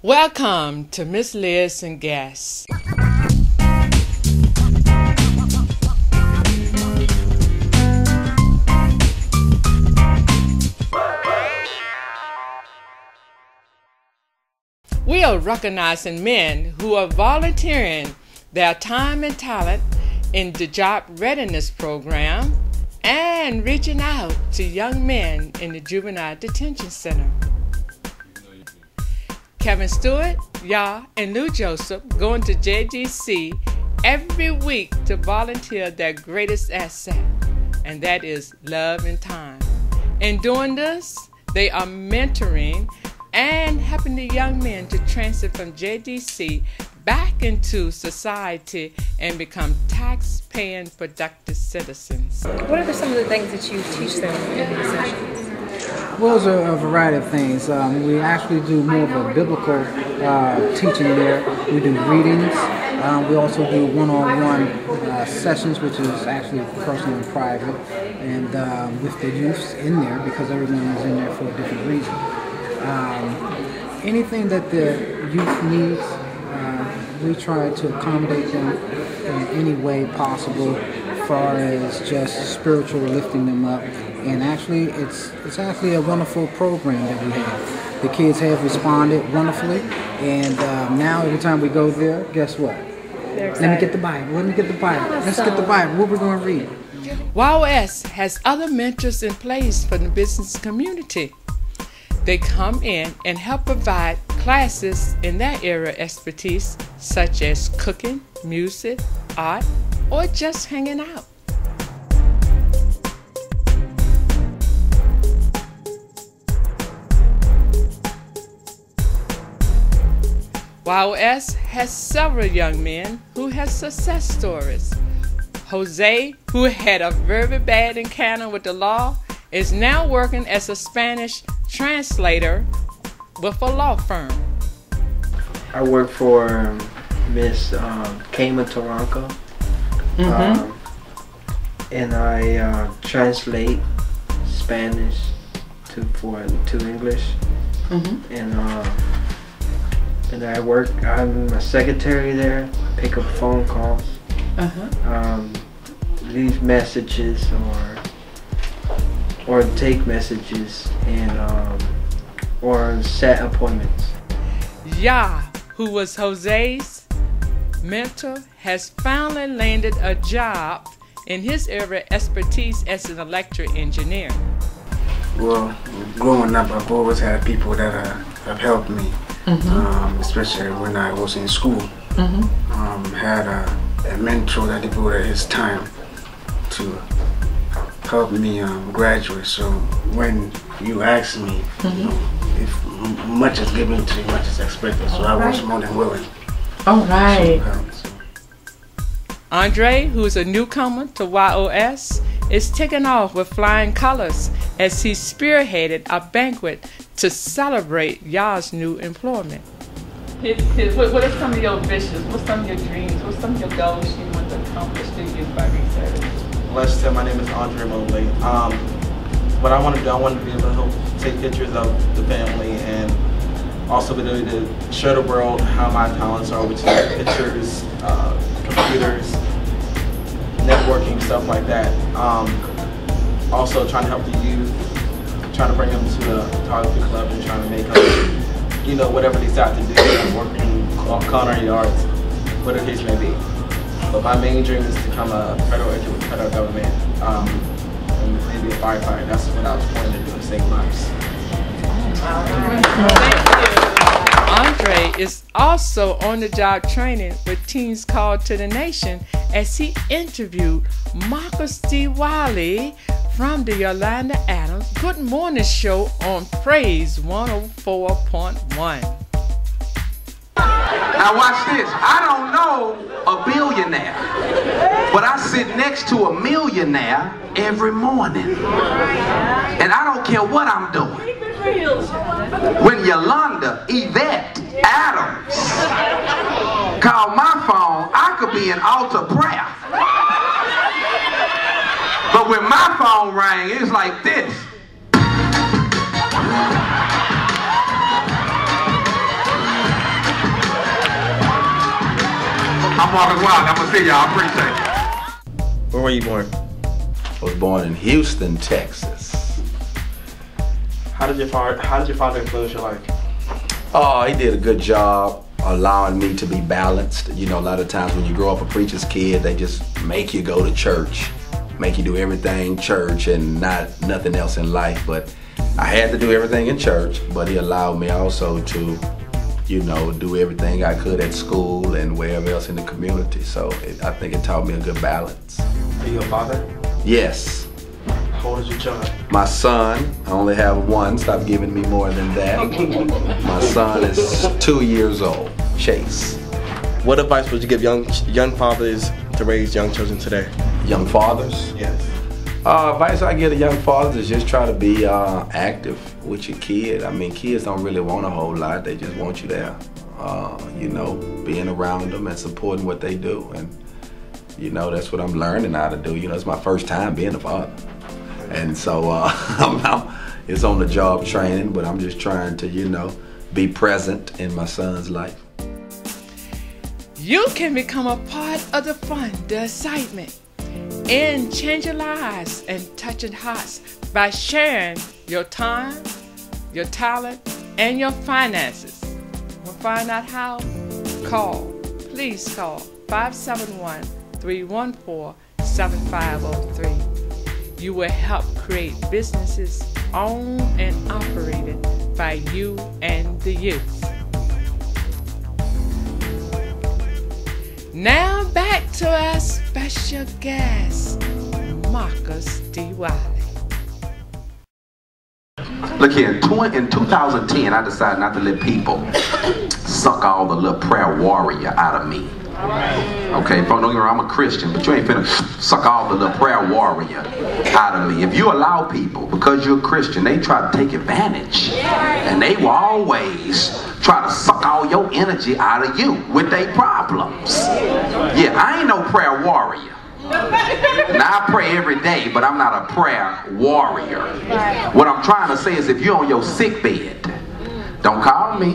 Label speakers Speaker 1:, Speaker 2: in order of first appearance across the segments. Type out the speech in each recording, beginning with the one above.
Speaker 1: Welcome to Miss Liz and Guests. We are recognizing men who are volunteering their time and talent in the Job Readiness Program and reaching out to young men in the Juvenile Detention Center. Kevin Stewart, Yah, and Lou Joseph go into JDC every week to volunteer their greatest asset, and that is love and time. In doing this, they are mentoring and helping the young men to transit from JDC back into society and become tax-paying, productive citizens.
Speaker 2: What are some of the things that you teach them in these sessions?
Speaker 3: Well, there's a variety of things. We actually do more of a biblical teaching there. We do readings. We also do one-on-one sessions, which is actually personal and private, and with the youths in there, because everyone is in there for a different reason. Anything that the youth needs, we try to accommodate them in any way possible, as far as just spiritual lifting them up. And actually, it's actually a wonderful program that we have. The kids have responded wonderfully, and now every time we go there, guess what? Let me get the Bible. Let me get the Bible. Awesome. Let's get the Bible. What we're going to read?
Speaker 1: YOS has other mentors in place for the business community. They come in and help provide classes in their area of expertise, such as cooking, music, art, or just hanging out. YOS has several young men who have success stories. Jose, who had a very bad encounter with the law, is now working as a Spanish translator with a law firm.
Speaker 4: I work for Miss Kama Taranka, and I translate Spanish to English, and I work. I'm a secretary there. Pick up phone calls, leave messages, or take messages, and or set appointments.
Speaker 1: Yah, who was Jose's mentor, has finally landed a job in his area of expertise as an electric engineer.
Speaker 5: Well, growing up, I've always had people that have helped me, especially when I was in school. Had a mentor that devoted his time to help me graduate. So when you ask me, if much is given to you, much is expected. So I was more than willing.
Speaker 1: All right.
Speaker 5: So.
Speaker 1: Andre, who is a newcomer to YOS, is taking off with flying colors as he spearheaded a banquet to celebrate Yah's new employment. What are some of your visions? What's some of your dreams? What's some of your goals you want to accomplish through youth by research?
Speaker 6: Let's tell, my name is Andre Mobley. What I want to do, I want to be able to help take pictures of the family and also be able to show the world how my talents are, which is pictures, computers, networking, stuff like that. Also trying to help the youth, trying to bring them to the photography club and trying to make them, you know, whatever they decide to do, working culinary arts, whatever the case may be. But my main dream is to become a federal agent with the federal government, and maybe a firefighter. That's what I was planning to do, to save lives.
Speaker 1: Thank you. Andre is also on the job training with Teens Called to the Nation as he interviewed Marcus D. Wiley from the Yolanda Adams Good Morning Show on Praise 104.1.
Speaker 7: Now watch this. I don't know a billionaire, but I sit next to a millionaire every morning. And I don't care what I'm doing. When Yolanda Yvette Adams called my phone, I could be in altar prayer. But when my phone rang, it's like this. I'm Marcus Wiley. I'm gonna see y'all. I appreciate it.
Speaker 6: Where were you born?
Speaker 8: I was born in Houston, Texas.
Speaker 6: How did your father influence your life?
Speaker 8: Oh, he did a good job allowing me to be balanced. You know, a lot of times when you grow up a preacher's kid, they just make you go to church, make you do everything church and nothing else in life. But I had to do everything in church, but he allowed me also to, you know, do everything I could at school and wherever else in the community. So I think it taught me a good balance.
Speaker 6: Are you a father?
Speaker 8: Yes.
Speaker 6: How old is your child?
Speaker 8: My son, I only have one, stop giving me more than that. My son is 2 years old, Chase.
Speaker 6: What advice would you give young fathers to raise young children today?
Speaker 8: Young fathers?
Speaker 6: Yes.
Speaker 8: Advice I give to young fathers is just try to be active with your kid. I mean, kids don't really want a whole lot, they just want you there. You know, being around them and supporting what they do. And you know, that's what I'm learning how to do. You know, it's my first time being a father. And so it's on the job training, but I'm just trying to, you know, be present in my son's life.
Speaker 1: You can become a part of the fun, the excitement, and changing lives and touching hearts by sharing your time, your talent, and your finances. To find out how, please call 571-314-7503. You will help create businesses owned and operated by you and the youth. Now back to our special guest, Marcus D. Wiley.
Speaker 7: Look here, in 2010, I decided not to let people suck all the little prayer warrior out of me. Okay, folks, don't get me wrong, I'm a Christian, but you ain't finna suck all the little prayer warrior out of me. If you allow people, because you're a Christian, they try to take advantage. And they will always try to suck all your energy out of you with their problems. Yeah, I ain't no prayer warrior. Now I pray every day, but I'm not a prayer warrior. What I'm trying to say is if you're on your sick bed, don't call me.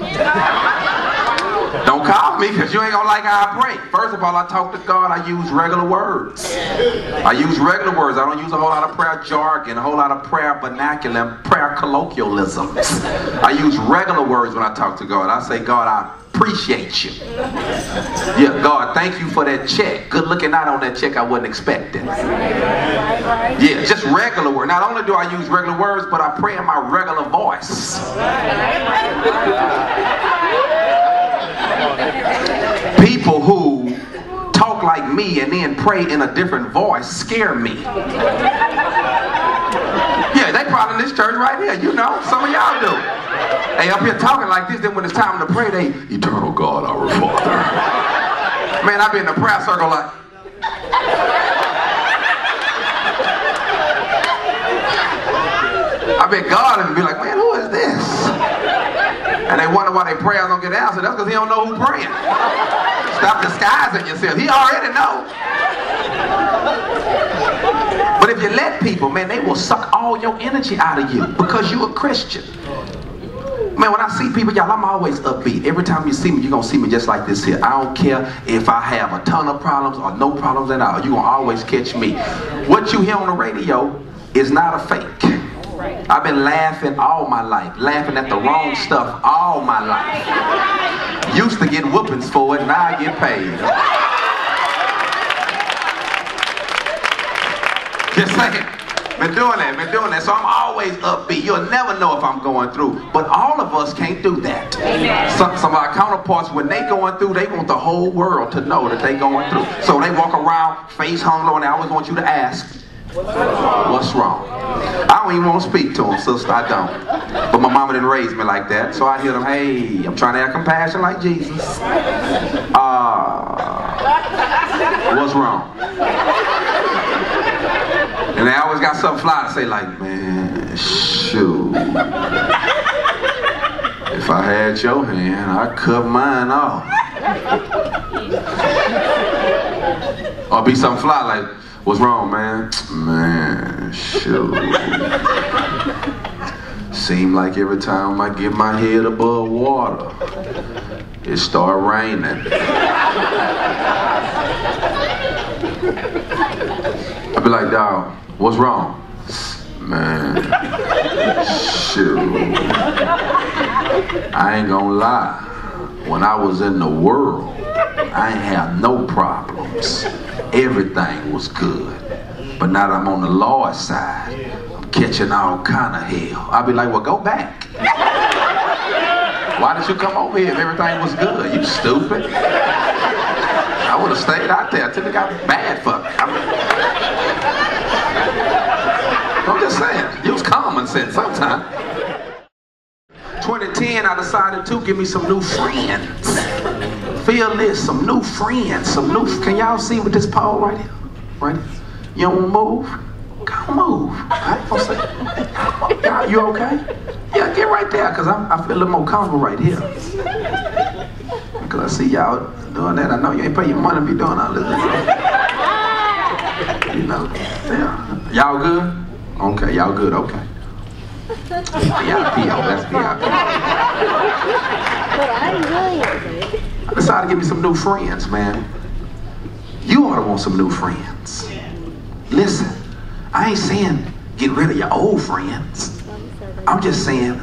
Speaker 7: Don't call me because you ain't gonna like how I pray. First of all, I talk to God, I use regular words. I use regular words. I don't use a whole lot of prayer jargon, a whole lot of prayer vernacular, prayer colloquialisms. I use regular words when I talk to God. I say, God, I appreciate you. Yeah, God, thank you for that check. Good looking out on that check I wasn't expecting. Yeah, just regular words. Not only do I use regular words, but I pray in my regular voice. People who talk like me and then pray in a different voice scare me. Yeah, they probably in this church right here, you know, some of y'all do. They up here talking like this, then when it's time to pray, they, eternal God, our Father. Man, I be in the prayer circle like, I bet God and be like, man, who is this? And they wonder why their prayers don't get answered. That's because he don't know who's praying. Stop disguising yourself. He already knows. But if you let people, man, they will suck all your energy out of you because you're a Christian. Man, when I see people, y'all, I'm always upbeat. Every time you see me, you're going to see me just like this here. I don't care if I have a ton of problems or no problems at all. You're going to always catch me. What you hear on the radio is not a fake. I've been laughing all my life, laughing at the wrong stuff all my life. Used to get whoopings for it, now I get paid. Just saying, been doing that, so I'm always upbeat. You'll never know if I'm going through, but all of us can't do that. Some of our counterparts, when they going through, they want the whole world to know that they going through. So they walk around, face hung low, and they always want you to ask, what's wrong? I don't even want to speak to them, sister, I don't. But my mama didn't raise me like that, so I hear them, hey, I'm trying to have compassion like Jesus. What's wrong? And they always got something fly to say like, man, shoot. If I had your hand, I'd cut mine off. Or be something fly like, what's wrong, man? Man, shoot.
Speaker 8: Seemed like every time I get my head above water, it start raining. I be like, dawg, what's wrong? Man, shoot. I ain't gonna lie. When I was in the world, I ain't have no problems. Everything was good. But now that I'm on the Lord's side, I'm catching all kind of hell. I be like, well, go back. Why did you come over here if everything was good? You stupid. I would have stayed out there until it got bad for me. I'm just saying, use common sense sometimes. 2010, I decided to give me some new friends. Feel this, some new friends, can y'all see with this pole right here? Right here? You don't want to move? Go move. I ain't gonna say, y'all, you okay? Yeah, get right there, because I feel a little more comfortable right here. Because I see y'all doing that. I know you ain't pay your money to be doing all this. You know, yeah. Y'all good? Okay, y'all good, okay. VIP, that's VIP. I decided to give me some new friends, man. You ought to want some new friends. Listen, I ain't saying get rid of your old friends. I'm just saying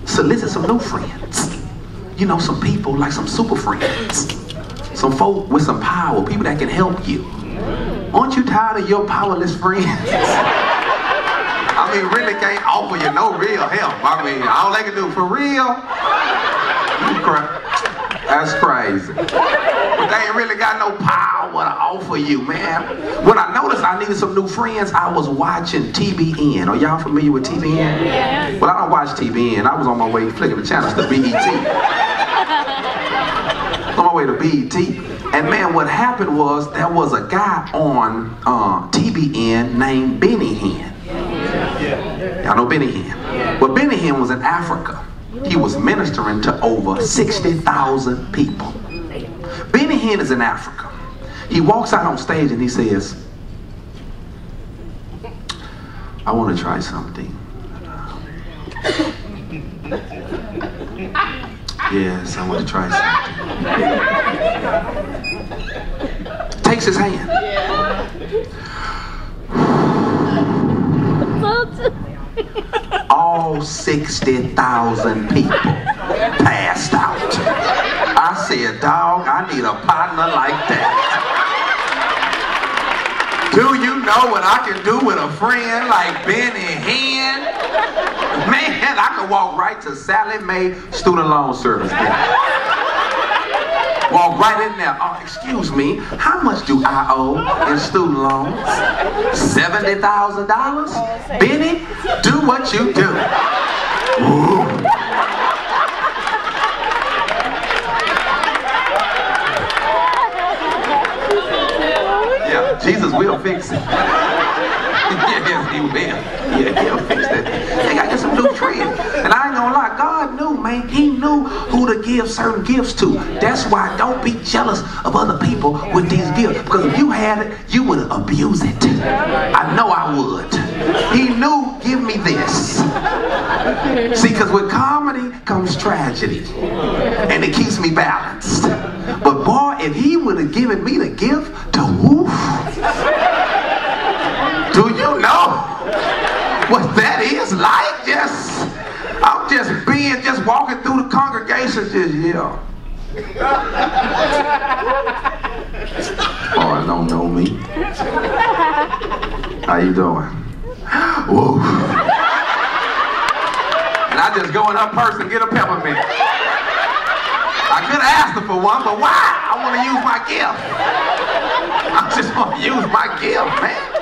Speaker 8: solicit some new friends. You know, some people like some super friends. Some folk with some power, people that can help you. Aren't you tired of your powerless friends? I mean, really can't offer you no real help. I mean, all they can do for real. That's crazy. But they ain't really got no power to offer you, man. When I noticed I needed some new friends, I was watching TBN. Are y'all familiar with TBN? Yeah. Well, I don't watch TBN. I was on my way flicking the channels to BET. On my way to BET. And man, what happened was there was a guy on TBN named Benny Hinn. Y'all know Benny Hinn? Well, Benny Hinn was in Africa. He was ministering to over 60,000 people. Benny Hinn is in Africa. He walks out on stage and he says, I want to try something. Yes, I want to try something. Takes his hand. All 60,000 people passed out. I said, dog, I need a partner like that. Do you know what I can do with a friend like Benny Hinn? Man, I could walk right to Sally Mae student loan service. Walk right in there. Oh, excuse me, how much do I owe in student loans? $70,000? Benny, do what you do. Ooh. Yeah, Jesus will fix it. Yes, he will. Yeah, he'll fix that. They got to get some new friends. And I ain't gonna lie, God knew, man. He knew who to give certain gifts to. That's why don't be jealous of other people with these gifts. Because if you had it, you would abuse it. I know I would. He knew, give me this. See, because with comedy comes tragedy. And it keeps me balanced. But boy, if he would have given me the gift to woof. Do you know what that is like? I'm just walking through the congregation, just yeah. Oh, I don't know me. How you doing? Whoa. And I just go in her purse and get a peppermint. I could have asked her for one, but why? I want to use my gift. I just want to use my gift, man.